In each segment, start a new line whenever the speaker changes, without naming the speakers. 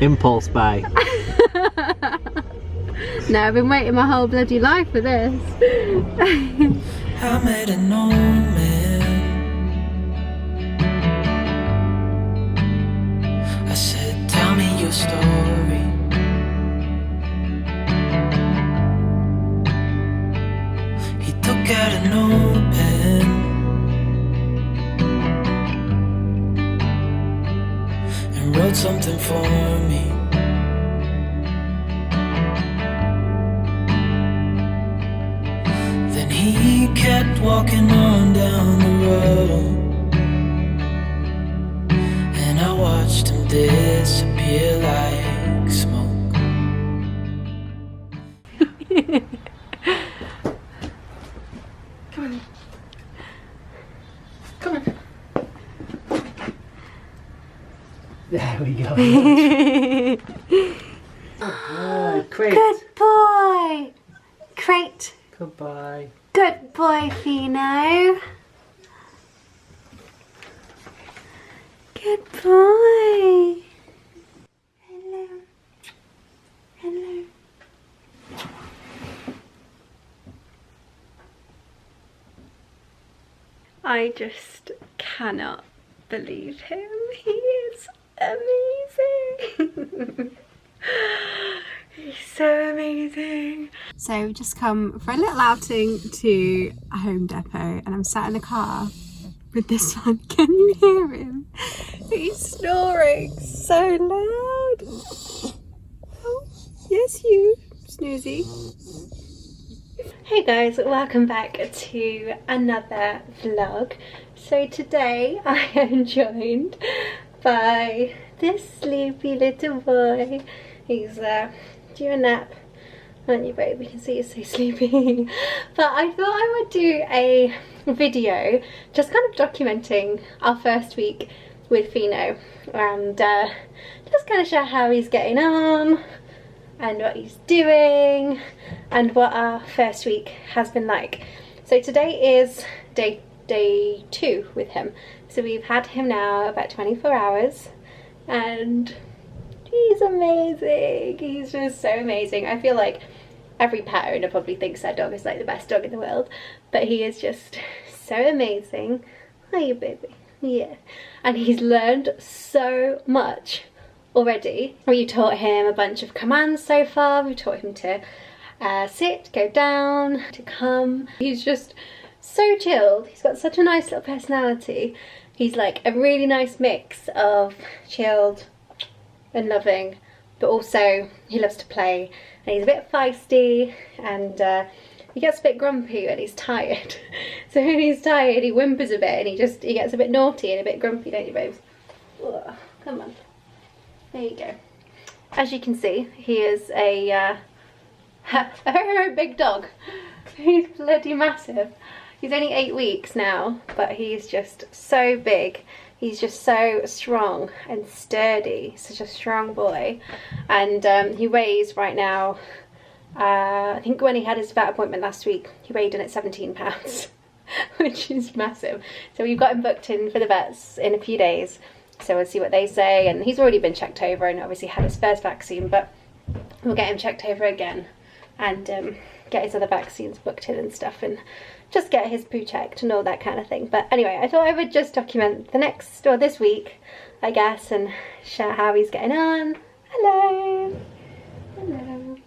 Impulse buy.
No, I've been waiting my whole bloody life for this.
I made a moment. I said, tell me your story. He took out a notepad and wrote something for me. Then he kept walking on down the road, and I watched him disappear like smoke.
Come on. Come on.
There we go. Crate.
Good boy. Crate.
Goodbye.
Good boy, Fino. Good boy. Hello. Hello. I just cannot believe him. He is amazing. He's so amazing. So we've just come for a little outing to a Home Depot, and I'm sat in the car with this one. Can you hear him? He's snoring so loud. Oh, yes, you snoozy. Hey guys, welcome back to another vlog. So today I am joined by this sleepy little boy. He's due a nap, aren't you, babe? You can see he's so sleepy. But I thought I would do a video just kind of documenting our first week with Fino, and just kind of share how he's getting on and what he's doing and what our first week has been like. So today is day 2 with him. So we've had him now about 24 hours and he's amazing. He's just so amazing. I feel like every pet owner probably thinks their dog is like the best dog in the world, but he is just so amazing. Are you, baby? Yeah. And he's learned so much already. We taught him a bunch of commands so far. We taught him to sit, go down, to come. He's just so chilled. He's got such a nice little personality. He's like a really nice mix of chilled and loving, but also he loves to play, and he's a bit feisty, and he gets a bit grumpy when he's tired. So when he's tired he whimpers a bit, and he gets a bit naughty and a bit grumpy, don't you, babes? Ugh, come on, there you go. As you can see, he is a very big dog. He's bloody massive. He's only 8 weeks now, but he's just so big. He's just so strong and sturdy, such a strong boy. And he weighs right now, I think when he had his vet appointment last week, he weighed in at 17 pounds, which is massive. So we've got him booked in for the vets in a few days. So we'll see what they say. And he's already been checked over and obviously had his first vaccine, but we'll get him checked over again and get his other vaccines booked in and stuff, and just get his poo checked and all that kind of thing. But anyway, I thought I would just document this week, I guess, and share how he's getting on. Hello. Hello.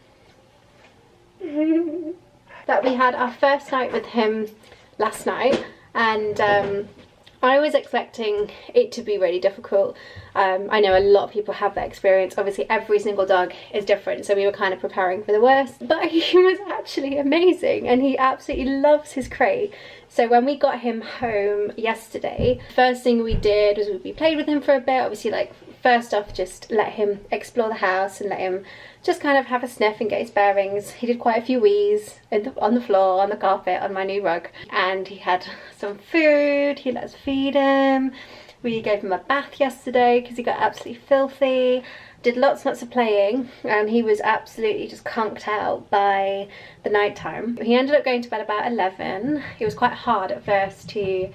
That we had our first night with him last night, and I was expecting it to be really difficult. I know a lot of people have that experience. Obviously every single dog is different, so we were kind of preparing for the worst, but he was actually amazing and he absolutely loves his crate. So when we got him home yesterday, first thing we did was we played with him for a bit. Obviously, like, first off, just let him explore the house and let him just kind of have a sniff and get his bearings. He did quite a few wheeze on the floor, on the carpet, on my new rug, and he had some food. He let us feed him. We gave him a bath yesterday because he got absolutely filthy. Did lots of playing, and he was absolutely just conked out by the night time. He ended up going to bed about 11. It was quite hard at first to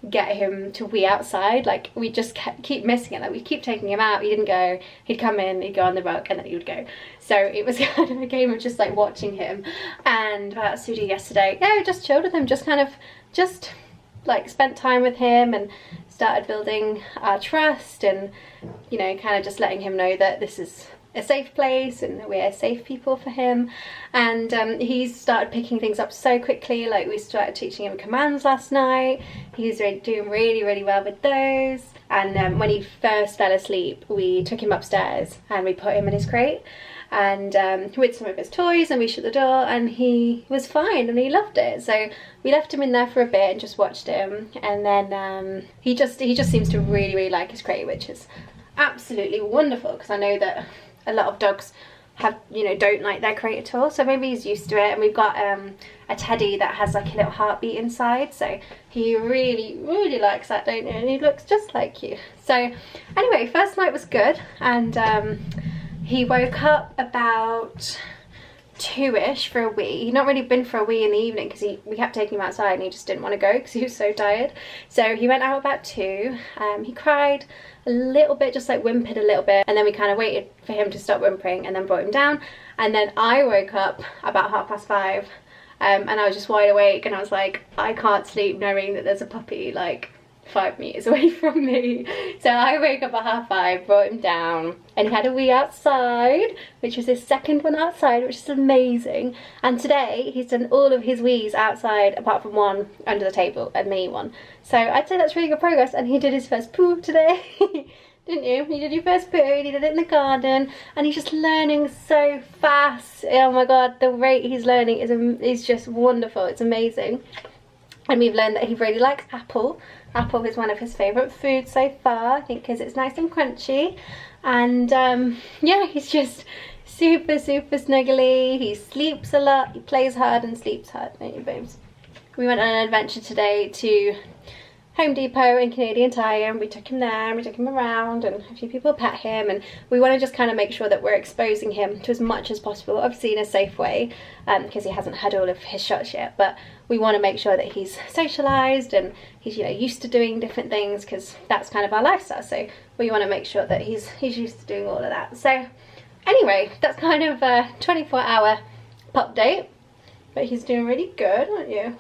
get him to wee outside. Like, we just keep missing it. Like, we keep taking him out, he didn't go, he'd come in, he'd go on the rug, and then he would go. So it was kind of a game of just like watching him. And about Sudi yesterday, yeah, we just chilled with him, just kind of just like spent time with him and started building our trust, and you know, kind of just letting him know that this is a safe place and we're safe people for him. And he's started picking things up so quickly. Like, we started teaching him commands last night. He's doing really well with those. And when he first fell asleep, we took him upstairs and we put him in his crate and with some of his toys, and we shut the door, and he was fine and he loved it. So we left him in there for a bit and just watched him, and then he just seems to really like his crate, which is absolutely wonderful, because I know that a lot of dogs have, you know, don't like their crate at all. So maybe he's used to it. And we've got a teddy that has like a little heartbeat inside, so he really likes that, don't you? And he looks just like you. So anyway, first night was good, and he woke up about 2ish for a wee. He'd not really been for a wee in the evening because we kept taking him outside and he just didn't want to go because he was so tired. So he went out about 2. He cried a little bit, just like whimpered a little bit, and then we kind of waited for him to stop whimpering and then brought him down. And then I woke up about 5:30 and I was just wide awake, and I was like, I can't sleep knowing that there's a puppy like 5 meters away from me. So I wake up at 5:30, brought him down, and he had a wee outside, which was his second one outside, which is amazing. And today he's done all of his wees outside apart from one under the table, a mini one. So I'd say that's really good progress. And he did his first poo today. Didn't you? He did your first poo, he did it in the garden, and he's just learning so fast. Oh my god, the rate he's learning is just wonderful. It's amazing. And we've learned that he really likes apple. Apple is one of his favourite foods so far, I think, because it's nice and crunchy. And yeah, he's just super snuggly. He sleeps a lot, he plays hard and sleeps hard, don't you, babes? We went on an adventure today to Home Depot in Canadian Tire, and we took him there and we took him around, and a few people pet him, and we want to just kind of make sure that we're exposing him to as much as possible, obviously in a safe way, because he hasn't had all of his shots yet, but we want to make sure that he's socialised and he's, you know, used to doing different things, because that's kind of our lifestyle. So we want to make sure that he's used to doing all of that. So anyway, that's kind of a 24-hour pup date, but he's doing really good, aren't you?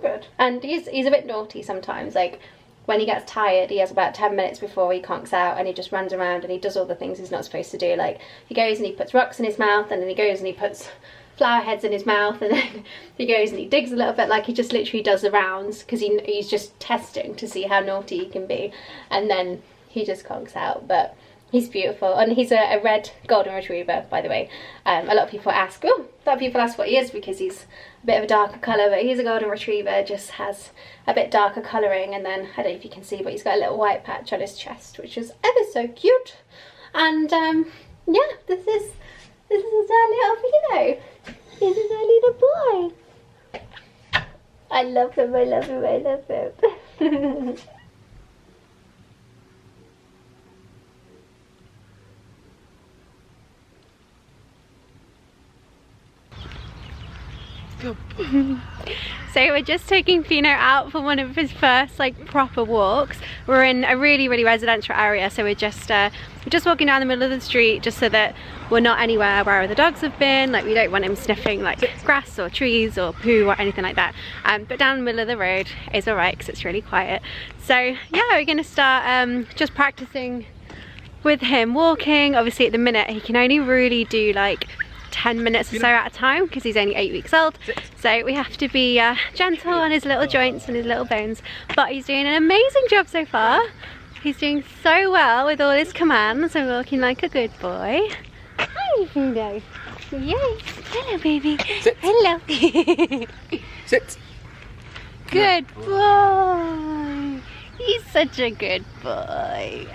Good. And he's a bit naughty sometimes. Like, when he gets tired, he has about 10 minutes before he conks out, and he just runs around and he does all the things he's not supposed to do. Like, he goes and he puts rocks in his mouth, and then he goes and he puts flower heads in his mouth, and then he goes and he digs a little bit. Like, he just literally does the rounds because he's just testing to see how naughty he can be, and then he just conks out. But he's beautiful, and he's a red golden retriever, by the way. A lot of people ask what he is, because he's a bit of a darker colour, but he's a golden retriever, just has a bit darker colouring, and then, I don't know if you can see, but he's got a little white patch on his chest, which is ever so cute. And yeah, this is our little Fino. This is our little boy. I love him, I love him, I love him. So we're just taking Fino out for one of his first like proper walks. We're in a really residential area, so we're just walking down the middle of the street, just so that we're not anywhere where the dogs have been. Like, we don't want him sniffing like grass or trees or poo or anything like that. But down the middle of the road is alright because it's really quiet. So yeah, we're gonna start just practicing with him walking. Obviously at the minute he can only really do like 10 minutes or so at a time because he's only 8 weeks old, so we have to be gentle on his little joints and his little bones. But he's doing an amazing job so far. He's doing so well with all his commands and walking like a good boy. Hi, Fino. Yes. Hello, baby.
Sit.
Hello.
Sit.
Good boy. He's such a good boy.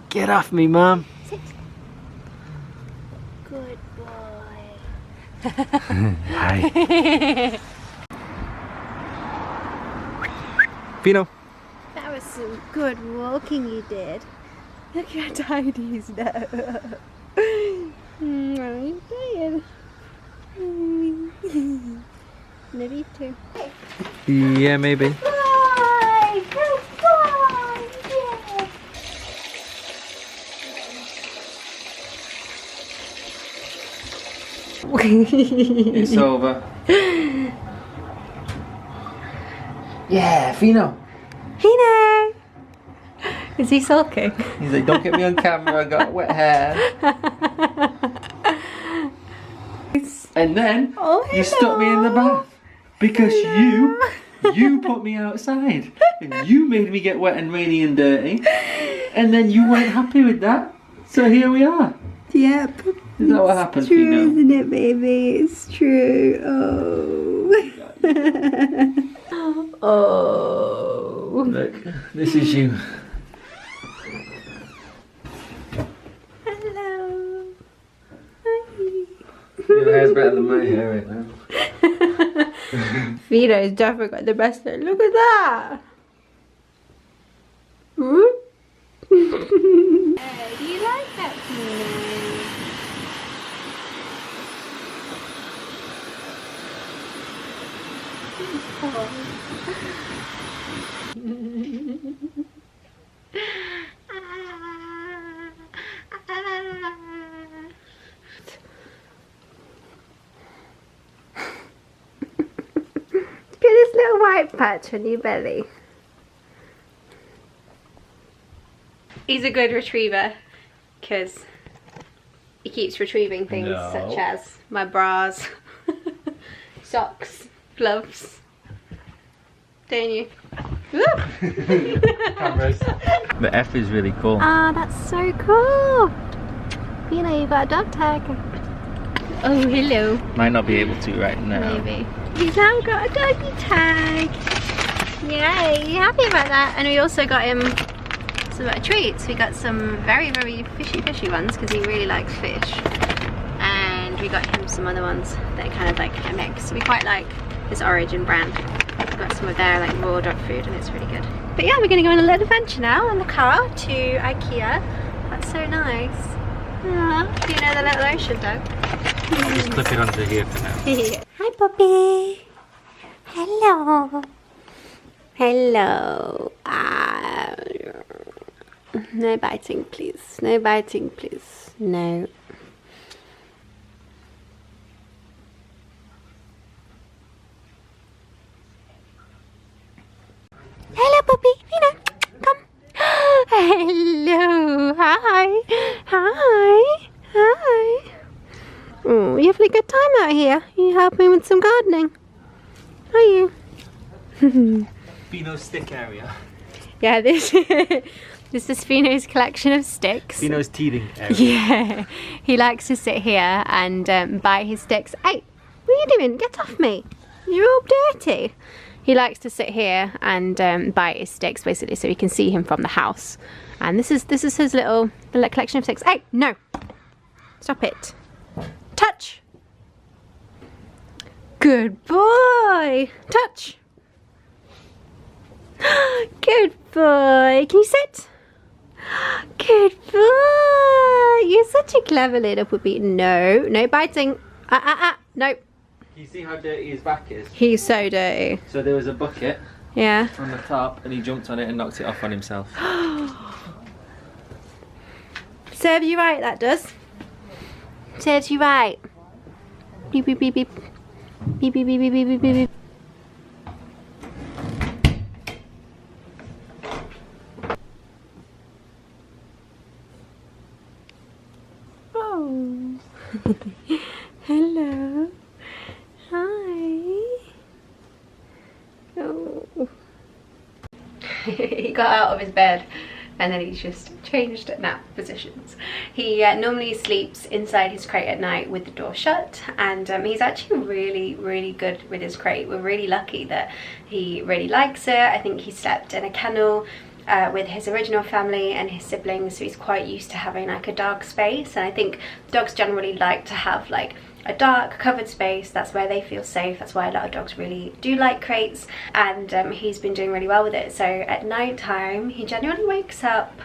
Get off me, Mom.
Sit. Good boy.
Hi. Fino.
was some good walking you did. Look how tired he's now. Are you tired? Maybe you too.
Yeah, maybe.
Bye! Goodbye! Yeah!
It's over. Yeah, Fino.
Fino! Is he sulking?
He's like, don't get me on camera, I got wet hair. And then you stuck me in the bath because you put me outside and you made me get wet and rainy and dirty, and then you weren't happy with that, so here we are.
Yep.
Is that what happened,
It's true,
Fino?
isn't it, baby? It's true. Oh. Oh.
Look, this is you.
Hello. Hi.
Your hair's better than my hair right now.
Fino's definitely got the best hair. Look at that. Do you like that, Fino? Look at this little white patch on your belly. He's a good retriever because he keeps retrieving things such as my bras, socks, gloves. Don't you?
Cameras. The F is really cool.
Ah, that's so cool. Fino, you've got a dog tag. Oh, hello.
Might not be able to right now.
Maybe. He's now got a doggy tag. Yay, you happy about that? And we also got him some treats. We got some very, very fishy ones because he really likes fish. And we got him some other ones that are kind of like a mix. We quite like this Origin brand. We've got some of their like raw dog food and it's really good. But yeah, we're gonna go on a little adventure now in the car to IKEA. That's so nice. Aww, do you know the little ocean dog?
I'll just clip it onto here for now.
Hi, puppy. Hello. Hello. No biting, please. No biting, please. No. Hello, puppy. Fino, come. Hello. Hi. Hi. Hi. Oh, you having a good time out here? You helping with some gardening? Are you?
Fino's stick area.
Yeah, this is Fino's collection of sticks.
Fino's teething area.
Yeah, he likes to sit here and bite his sticks. Hey, what are you doing? Get off me. You're all dirty. He likes to sit here and bite his sticks basically so we can see him from the house. And this is his little collection of sticks. Hey, no. Stop it. Touch. Good boy. Touch. Good boy. Can you sit? Good boy. You're such a clever little puppy. No, no biting. No.
Can you see how dirty his back is?
He's so dirty.
So there was a bucket
Yeah.
on the top and he jumped on it and knocked it off on himself.
Serves you right, that does. Serves you right. Beep, beep, beep, beep. Beep, beep, beep, beep, beep, beep, beep. Oh. Hello. Hi. Oh. He got out of his bed and then he's just changed nap positions. He normally sleeps inside his crate at night with the door shut, and he's actually really good with his crate. We're really lucky that he really likes it. I think he slept in a kennel with his original family and his siblings, so he's quite used to having like a dark space. And I think dogs generally like to have like a dark covered space. That's where they feel safe. That's why a lot of dogs really do like crates, and he's been doing really well with it. So at night time he genuinely wakes up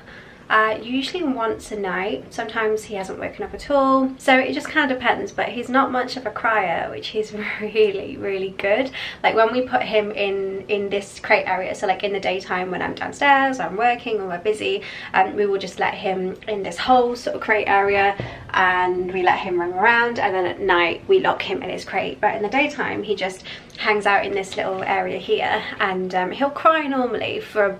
usually once a night. Sometimes he hasn't woken up at all, so it just kind of depends, but he's not much of a crier, which is really good. Like when we put him in this crate area, so like in the daytime when I'm downstairs, I'm working or we're busy, we will just let him in this whole sort of crate area and we let him roam around, and then at night we lock him in his crate. But in the daytime he just hangs out in this little area here, and he'll cry normally for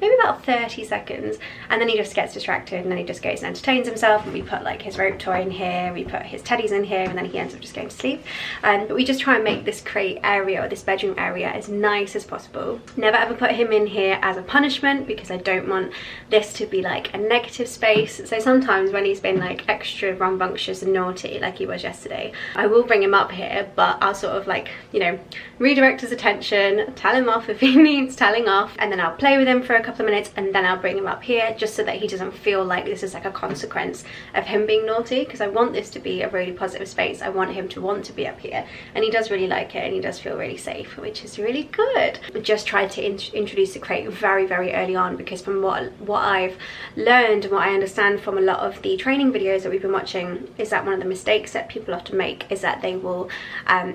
maybe about 30 seconds, and then he just gets distracted, and then he just goes and entertains himself, and we put like his rope toy in here, we put his teddies in here, and then he ends up just going to sleep. But we just try and make this crate area or this bedroom area as nice as possible. Never ever put him in here as a punishment, because I don't want this to be like a negative space. So sometimes when he's been like extra rambunctious and naughty like he was yesterday, I will bring him up here, but I'll sort of like, you know, redirect his attention, tell him off if he needs telling off, and then I'll play with him for a couple of minutes, and then I'll bring him up here, just so that he doesn't feel like this is like a consequence of him being naughty, because I want this to be a really positive space. I want him to want to be up here, and he does really like it, and he does feel really safe, which is really good. I just tried to introduce the crate very early on, because from what I've learned and what I understand from a lot of the training videos that we've been watching, is that one of the mistakes that people often make is that they will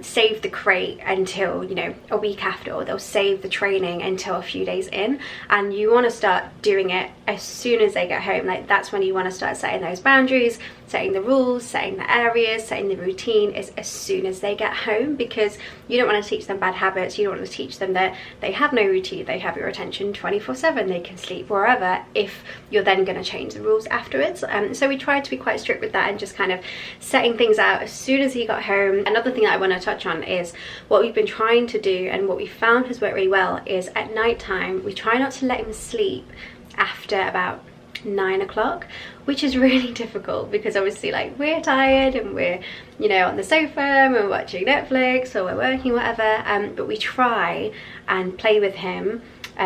save the crate until, you know, a week after, or they'll save the training until a few days in, and you want to start doing it as soon as they get home. Like that's when you want to start setting those boundaries, setting the rules, setting the areas, setting the routine is as soon as they get home, because you don't want to teach them bad habits. You don't want to teach them that they have no routine, they have your attention 24/7, they can sleep wherever, if you're then going to change the rules afterwards. So we tried to be quite strict with that, and just kind of setting things out as soon as he got home. Another thing that I want to touch on is what we've been trying to do, and what we found has worked really well, is at night time we try not to let him sleep after about 9 o'clock, which is really difficult, because obviously like we're tired and we're, you know, on the sofa and we're watching Netflix or we're working, whatever, but we try and play with him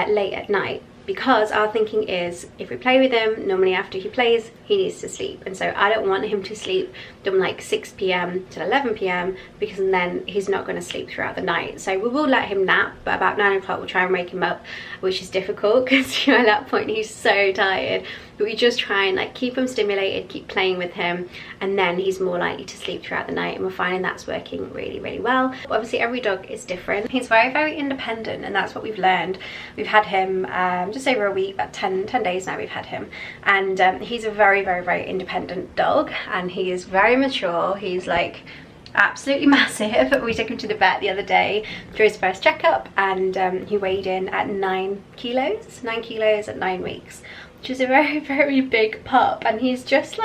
late at night, because our thinking is if we play with him, normally after he plays he needs to sleep, and so I don't want him to sleep from like 6 p.m. to 11 p.m. because then he's not going to sleep throughout the night. So we will let him nap, but about 9 o'clock we'll try and wake him up, which is difficult because, you know, at that point he's so tired. But we just try and like keep him stimulated, keep playing with him, and then he's more likely to sleep throughout the night, and we're finding that's working really well. But obviously every dog is different. He's very independent, and that's what we've learned. We've had him just over a week, about 10 days now we've had him, and he's a very independent dog, and he is very mature. He's like absolutely massive. We took him to the vet the other day for his first checkup, and he weighed in at 9 kilos at 9 weeks, which is a very big pup. And he's just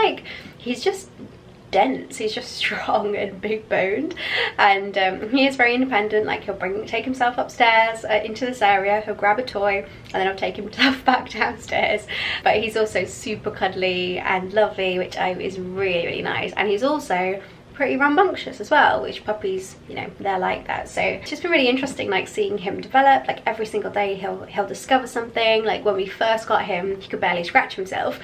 dense, he's just strong and big boned, and he is very independent. Like he'll take himself upstairs into this area, he'll grab a toy, and then he'll take himself back downstairs. But he's also super cuddly and lovely, which is really nice. And he's also pretty rambunctious as well, which puppies, you know, they're like that. So it's just been really interesting, like seeing him develop. Like every single day he'll discover something. Like when we first got him, he could barely scratch himself,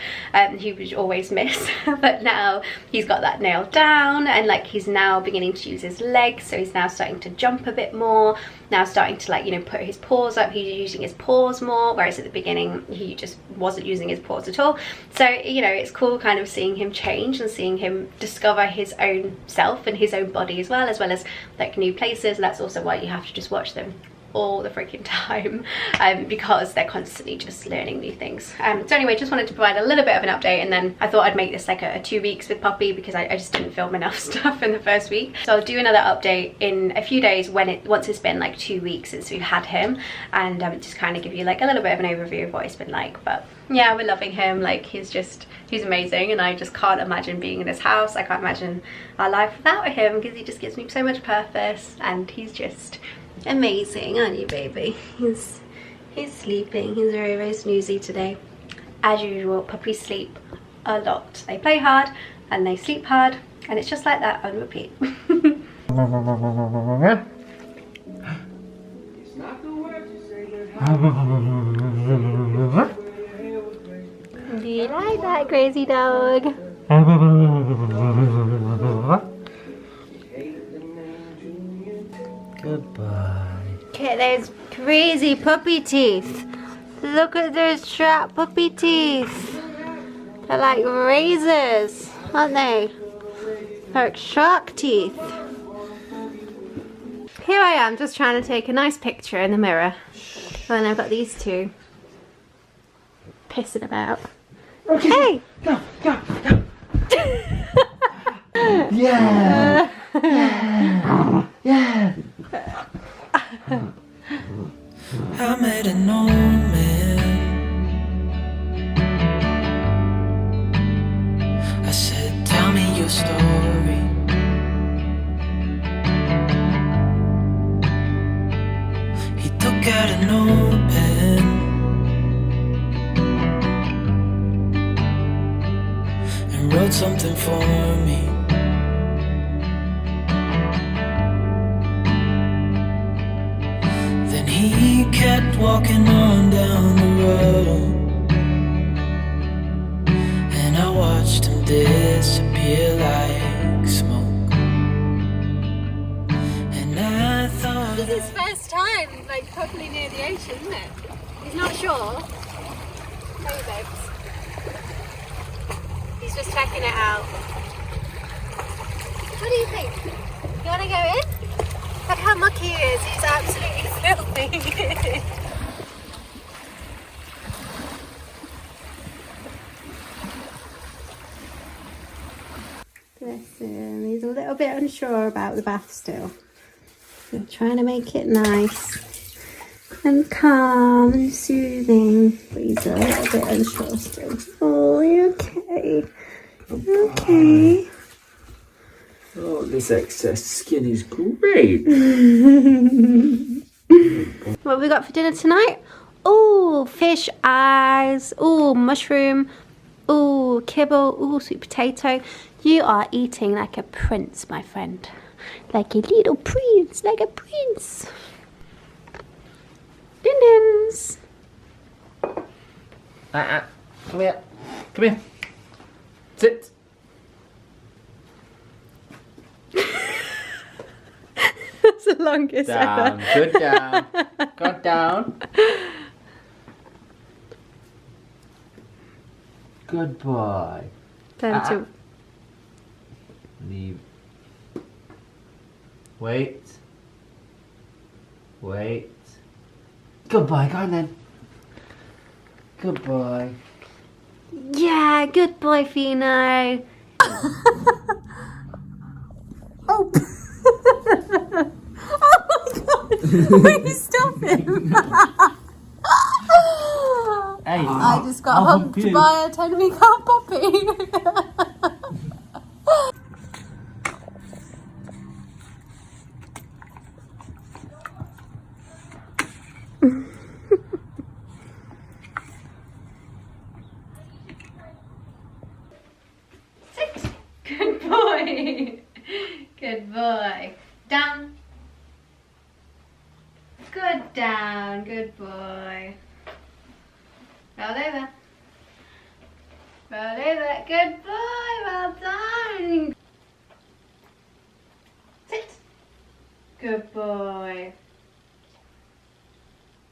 he would always miss but now he's got that nailed down, and like he's now beginning to use his legs, so he's now starting to jump a bit more, now starting to, like, you know, put his paws up. He's using his paws more, whereas at the beginning he just wasn't using his paws at all. So, you know, it's cool kind of seeing him change and seeing him discover his own self and his own body, as well as like new places. And that's also why you have to just watch them all the freaking time, because they're constantly just learning new things. So anyway, just wanted to provide a little bit of an update, and then I thought I'd make this like a 2 weeks with Puppy, because I just didn't film enough stuff in the first week. So I'll do another update in a few days once it's been like 2 weeks since we've had him, and just kind of give you like a little bit of an overview of what it's been like. But yeah, we're loving him. Like he's amazing, and I just can't imagine being in his house. I can't imagine our life without him, because he just gives me so much purpose, and he's just amazing, aren't you, baby? He's sleeping. He's very snoozy today. As usual, puppies sleep a lot. They play hard and they sleep hard, and it's just like that on repeat.
It's not the word to say that.
you like that, crazy dog?
Goodbye.
Look at those crazy puppy teeth. Look at those sharp puppy teeth. They're like razors, aren't they? They're like shark teeth. Here I am just trying to take a nice picture in the mirror. And I've got these two pissing about. Hey!
Go, go, go. Yeah. Yeah. Yeah.
I made an old man. I said, tell me your story. He took out an old pen and wrote something for me. Then he kept walking on down the road, and I watched him disappear like smoke. And I thought
This is his first time, like, properly near the ocean, isn't it? He's not sure. Hey, babes. He's just checking it out. What do you think? You want to go in? Look how mucky he is. He's absolutely filthy. Bless him. He's a little bit unsure about the bath still. We're trying to make it nice and calm and soothing, but he's a little bit unsure still. Oh, you okay? Okay.
Oh, this excess skin is great.
What have we got for dinner tonight? Oh, fish eyes. Oh, mushroom. Oh, kibble. Oh, sweet potato. You are eating like a prince, my friend. Like a little prince, like a prince. Din dins.
Come here. Come here. Sit.
That's the longest
Down.
ever.
Good down. Go down. Good boy.
Time to...
Leave. Wait. Wait. Good boy. Go on then. Good boy.
Yeah, good boy, Fino. Oh. Oh my god. Please stop him.
Hey,
I just got humped by a 10-week-old puppy. Sit. Good boy. Good boy. Down. Good down. Good boy. Roll over. Roll over. Good boy. Well done. Sit. Good boy.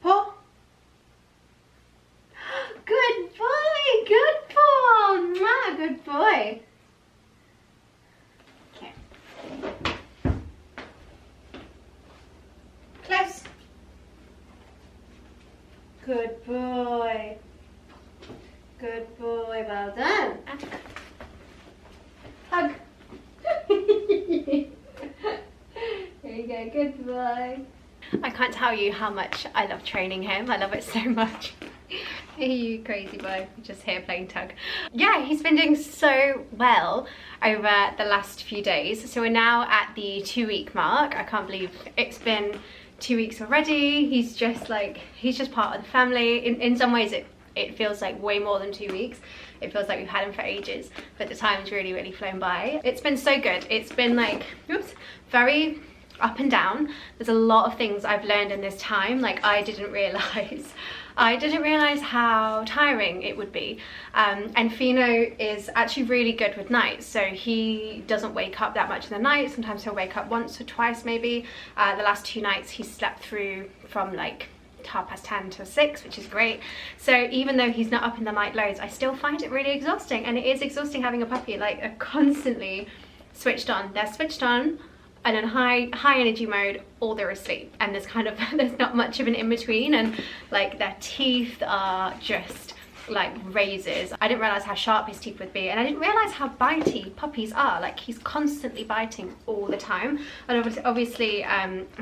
Paw. Good boy. Good boy. Mwah, good boy. Okay. Close. Good boy. Good boy. Well done. Hug. There you go. Good boy. I can't tell you how much I love training him. I love it so much. Hey, you crazy boy, just here playing tug. Yeah, he's been doing so well over the last few days. So we're now at the 2-week mark. I can't believe it's been 2 weeks already. He's just part of the family. In some ways it feels like way more than 2 weeks. It feels like we've had him for ages, but the time's really flown by. It's been so good. It's been like, very up and down. There's a lot of things I've learned in this time. Like, I didn't realize how tiring it would be. And Fino is actually really good with nights, so he doesn't wake up that much in the night. Sometimes he'll wake up once or twice maybe. The last 2 nights he slept through from like 10:30 to 6, which is great. So even though he's not up in the night loads, I still find it really exhausting, and it is exhausting having a puppy. Like, are constantly switched on. They're switched on and in high energy mode, or they're asleep, and there's not much of an in between, and like their teeth are just like razors. I didn't realize how sharp his teeth would be, and I didn't realize how bitey puppies are. Like, he's constantly biting all the time, and obviously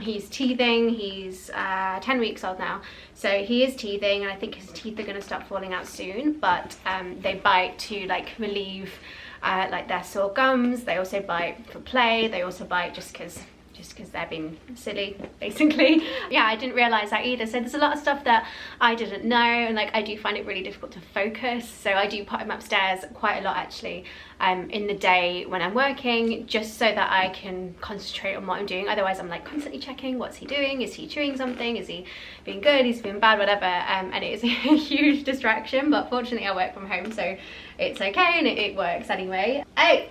he's teething. He's 10 weeks old now, so he is teething, and I think his teeth are going to start falling out soon. But they bite to like relieve like their sore gums. They also bite for play. They also bite just because they're being silly, basically. Yeah, I didn't realize that either. So there's a lot of stuff that I didn't know, and like I do find it really difficult to focus. So I do put him upstairs quite a lot actually in the day when I'm working, just so that I can concentrate on what I'm doing. Otherwise I'm like constantly checking, what's he doing? Is he chewing something? Is he being good? Is he being bad? Whatever. And it is a huge distraction, but fortunately I work from home, so it's okay, and it works anyway. Hey,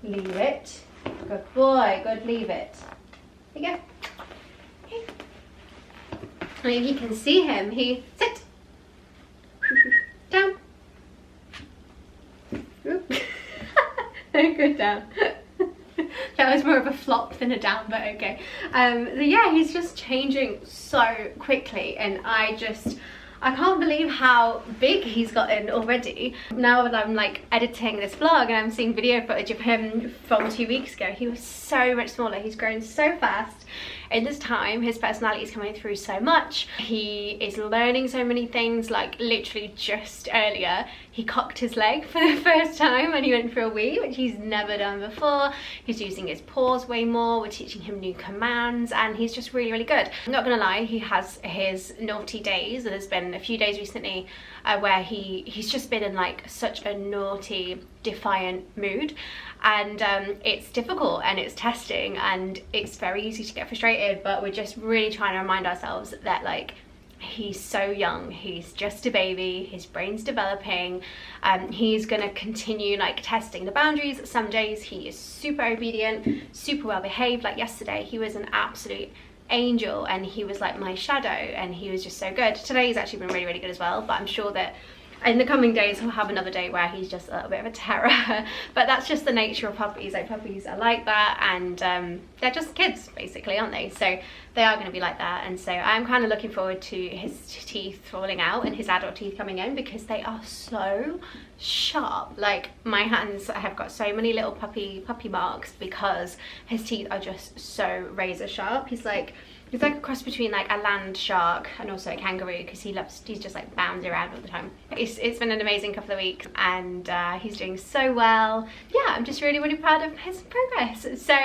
leave it. Good boy, good, leave it. There you go. Hey. I mean, if you can see him, sit. Down. Good, down. That was more of a flop than a down, but okay. So yeah, he's just changing so quickly, and I can't believe how big he's gotten already. Now that I'm like editing this vlog and I'm seeing video footage of him from 2 weeks ago, he was so much smaller. He's grown so fast in this time. His personality is coming through so much. He is learning so many things. Like, literally just earlier he cocked his leg for the first time and he went for a wee, which he's never done before. He's using his paws way more. We're teaching him new commands, and he's just really, really good. I'm not gonna lie, he has his naughty days. There's been a few days recently where he's just been in like such a naughty, defiant mood, and it's difficult and it's testing and it's very easy to get frustrated, but we're just really trying to remind ourselves that like he's so young, he's just a baby, his brain's developing, he's gonna continue like testing the boundaries. Some days he is super obedient, super well behaved. Like yesterday he was an absolute angel and he was like my shadow, and he was just so good. Today he's actually been really, really good as well, but I'm sure that in the coming days we'll have another day where he's just a little bit of a terror. But that's just the nature of puppies. Like, puppies are like that, and they're just kids basically, aren't they? So they are going to be like that, and so I'm kind of looking forward to his teeth falling out and his adult teeth coming in, because they are so sharp. Like, my hands have got so many little puppy marks because his teeth are just so razor sharp. He's like a cross between like a land shark and also a kangaroo, because he's just like bounds around all the time. It's been an amazing couple of weeks, and he's doing so well. Yeah, I'm just really, really proud of his progress. So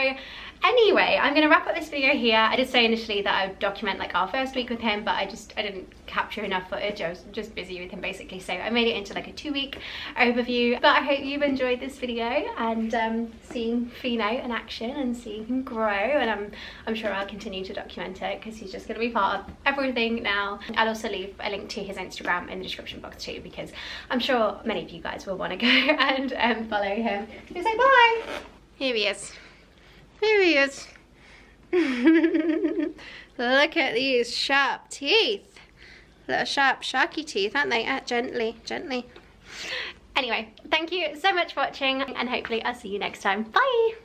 anyway, I'm gonna wrap up this video here. I did say initially that I would document like our first week with him, but I didn't capture enough footage. I was just busy with him basically, so I made it into like a 2-week overview. But I hope you've enjoyed this video, and seeing Fino in action and seeing him grow, and I'm sure I'll continue to document it, because he's just going to be part of everything now. I'll also leave a link to his Instagram in the description box too, because I'm sure many of you guys will want to go and follow him. So say bye. Here he is. Here he is. Look at these sharp teeth. Little sharp, sharky teeth, aren't they? Gently, gently. Anyway, thank you so much for watching, and hopefully I'll see you next time. Bye!